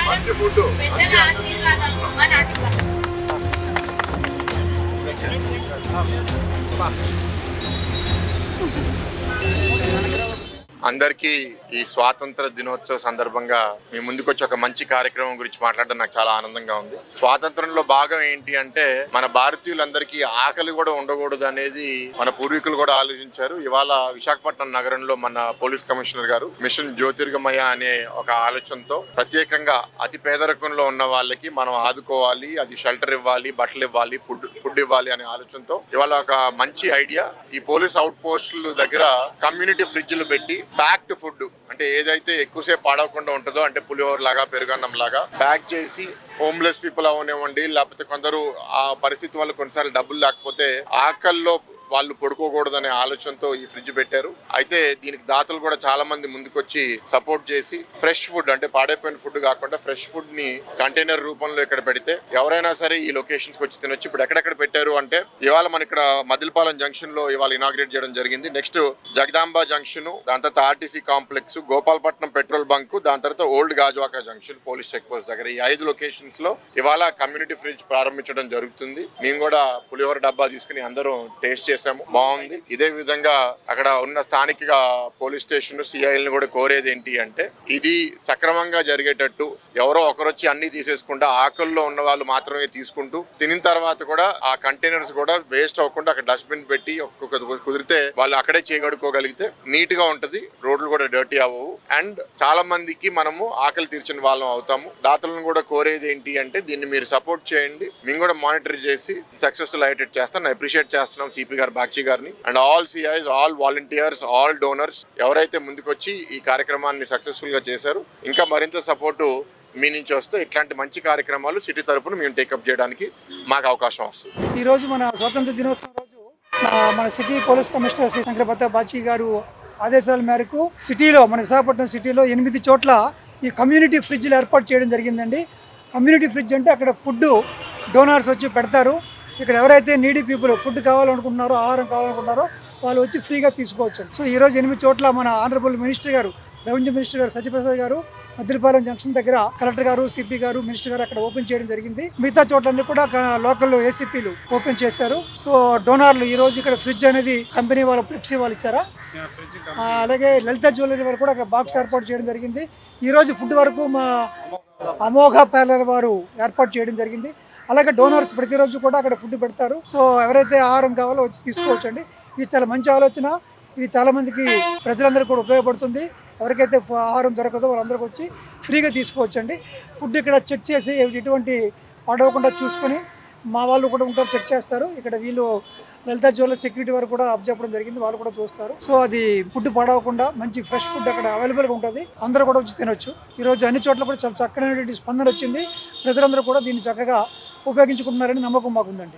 పెద్దల ఆశీర్వాదం మన అట్లా. అందరికీ ఈ స్వాతంత్ర దినోత్సవ సందర్భంగా మీ ముందుకు వచ్చి ఒక మంచి కార్యక్రమం గురించి మాట్లాడడం నాకు చాలా ఆనందంగా ఉంది. స్వాతంత్రంలో భాగం ఏంటి అంటే మన భారతీయులందరికీ ఆకలి కూడా ఉండకూడదు అనేది మన పూర్వీకులు కూడా ఆలోచించారు. ఇవాళ విశాఖపట్నం నగరంలో మన పోలీస్ కమిషనర్ గారు మిషన్ జ్యోతిర్గమయ అనే ఒక ఆలోచనతో ప్రత్యేకంగా అతి పేదరికంలో ఉన్న వాళ్ళకి మనం ఆదుకోవాలి, అది షెల్టర్ ఇవ్వాలి, బట్టలు ఇవ్వాలి, ఫుడ్ ఇవ్వాలి అనే ఆలోచనతో ఇవాళ ఒక మంచి ఐడియా. ఈ పోలీస్ అవుట్ పోస్టుల దగ్గర కమ్యూనిటీ ఫ్రిడ్జ్లు పెట్టి ప్యాక్డ్ ఫుడ్ అంటే ఏదైతే ఎక్కువసేపు పాడవకుండా ఉంటుందో అంటే పులిహోర లాగా పెరుగన్నం లాగా ప్యాక్ చేసి హోమ్లెస్ పీపుల్ అవనివ్వండి, లేకపోతే కొందరు ఆ పరిస్థితి వల్ల కొన్నిసార్లు డబ్బులు లేకపోతే ఆకల్లో వాళ్ళు పడుకోకూడదనే ఆలోచనతో ఈ ఫ్రిడ్జ్ పెట్టారు. అయితే దీనికి దాతలు కూడా చాలా మంది ముందుకొచ్చి సపోర్ట్ చేసి ఫ్రెష్ ఫుడ్ అంటే పాడైపోయిన ఫుడ్ కాకుండా ఫ్రెష్ ఫుడ్ ని కంటైనర్ రూపంలో ఇక్కడ పెడితే ఎవరైనా సరే ఈ లొకేషన్స్ కి వచ్చి తినొచ్చు. ఇప్పుడు ఎక్కడెక్కడ పెట్టారు అంటే ఇవాళ మన ఇక్కడ మదిలపాలెం జంక్షన్ లో ఇవాళ ఇనాగ్రేట్ చేయడం జరిగింది. నెక్స్ట్ జగదాంబ జంక్షన్, దాని తర్వాత RTC complex, Gopalapatnam petrol bunk, దాని తర్వాత old Gajuwaka junction police check post దగ్గర ఈ 5 లొకేషన్స్ లో ఇవాళ కమ్యూనిటీ ఫ్రిడ్జ్ ప్రారంభించడం జరుగుతుంది. మేము కూడా పులిహోర డబ్బా తీసుకుని అందరం టేస్ట్ చేసాము, బాగుంది. ఇదే విధంగా అక్కడ ఉన్న స్థానిక పోలీస్ స్టేషన్ సిఐల్ని కూడా కోరేది ఏంటి అంటే ఇది సక్రమంగా జరిగేటట్టు ఎవరో ఒకరొచ్చి అన్ని తీసేసుకుంటా ఆకల్లో ఉన్న వాళ్ళు మాత్రమే తీసుకుంటూ తినిన తర్వాత కూడా ఆ కంటైనర్స్ కూడా వేస్ట్ అవ్వకుండా అక్కడ డస్ట్బిన్ పెట్టి కుదిరితే వాళ్ళు అక్కడే చేయగడుకోగలిగితే నీట్ గా ఉంటది, రోడ్లు కూడా డర్టీ అవ్వవు అండ్ చాలా మందికి మనము ఆకలి తీర్చిన వాళ్ళం అవుతాము. దాతలను కూడా కోరేది ఏంటి అంటే దీన్ని మీరు సపోర్ట్ చేయండి, మేము కూడా మానిటర్ చేసి సక్సెస్ఫుల్ అయ్యేటట్టు చేస్తాం. అప్రిషియేట్ చేస్తున్నాం సిపి గారు, బాక్షి గారిని and all CIs, all volunteers, all donors ఎవరైతే ముందుకొచ్చి ఈ కార్యక్రమాన్ని సక్సెస్ఫుల్ గా చేశారు. ఇంకా మరింత సపోర్టు మీ నుంచి వస్తే ఇట్లాంటి మంచి కార్యక్రమాలు సిటీ తరపున మేము టేకప్ చేయడానికి మాకు అవకాశం వస్తుంది. ఈ రోజు మన స్వాతంత్ర దినోత్సవం రోజు మన సిటీ పోలీస్ కమిషనర్ శ్రీ శంకరపత్త బాచి గారు ఆదేశాల మేరకు సిటీలో మన విశాఖపట్నం సిటీలో 8 చోట్ల ఈ కమ్యూనిటీ ఫ్రిడ్జ్లు ఏర్పాటు చేయడం జరిగిందండి. కమ్యూనిటీ ఫ్రిడ్జ్ అంటే అక్కడ ఫుడ్ డోనర్స్ వచ్చి పెడతారు. ఇక్కడ ఎవరైతే నీడీ పీపుల్ ఫుడ్ కావాలనుకుంటున్నారో, ఆహారం కావాలనుకుంటున్నారో వాళ్ళు వచ్చి ఫ్రీగా తీసుకోవచ్చు. సో ఈరోజు 8 చోట్ల మన ఆనరబుల్ మినిస్టర్ గారు, రెవెన్యూ మినిస్టర్ గారు సత్యప్రసాద్ గారు మద్దిలపాలెం జంక్షన్ దగ్గర కలెక్టర్ గారు, సిపి గారు, మినిస్టర్ గారు అక్కడ ఓపెన్ చేయడం జరిగింది. మిగతా చోట్లన్నీ కూడా లోకల్ ఏసీపీలు ఓపెన్ చేశారు. సో డోనార్లు ఈ రోజు ఇక్కడ ఫ్రిడ్జ్ అనేది కంపెనీ వాళ్ళు, పెప్సీ వాళ్ళు ఇచ్చారా, అలాగే లలిత జ్యువెలరీ వాళ్ళు కూడా అక్కడ బాక్స్ ఏర్పాటు చేయడం జరిగింది. ఈ రోజు ఫుడ్ వరకు మా అమోఘ పార్లర్ వారు ఏర్పాటు చేయడం జరిగింది. అలాగే డోనర్స్ ప్రతిరోజు కూడా అక్కడ ఫుడ్ పెడతారు. సో ఎవరైతే ఆహారం కావాలో వచ్చి తీసుకోవచ్చు అండి. ఇది చాలా మంచి ఆలోచన. ఇది చాలా మందికి ప్రజలందరికీ కూడా ఉపయోగపడుతుంది. ఎవరికైతే ఆహారం దొరకదో వాళ్ళందరికీ వచ్చి ఫ్రీగా తీసుకోవచ్చు అండి. ఫుడ్ ఇక్కడ చెక్ చేసి ఎటువంటి పాడవకుండా చూసుకొని మా వాళ్ళు కూడా ఉంటారు, చెక్ చేస్తారు. ఇక్కడ వీళ్ళు లలిత జ్యువెలరీ సెక్యూరిటీ వారు కూడా అప్ చెప్పడం జరిగింది, వాళ్ళు కూడా చూస్తారు. సో అది ఫుడ్ పాడవకుండా మంచి ఫ్రెష్ ఫుడ్ అక్కడ అవైలబుల్గా ఉంటుంది. అందరూ కూడా వచ్చి తినొచ్చు. ఈరోజు అన్ని చోట్ల కూడా చాలా చక్కనైనటువంటి స్పందన వచ్చింది. ప్రజలందరూ కూడా దీన్ని చక్కగా ఉపయోగించుకుంటున్నారని నమ్మకం మాకుందండి.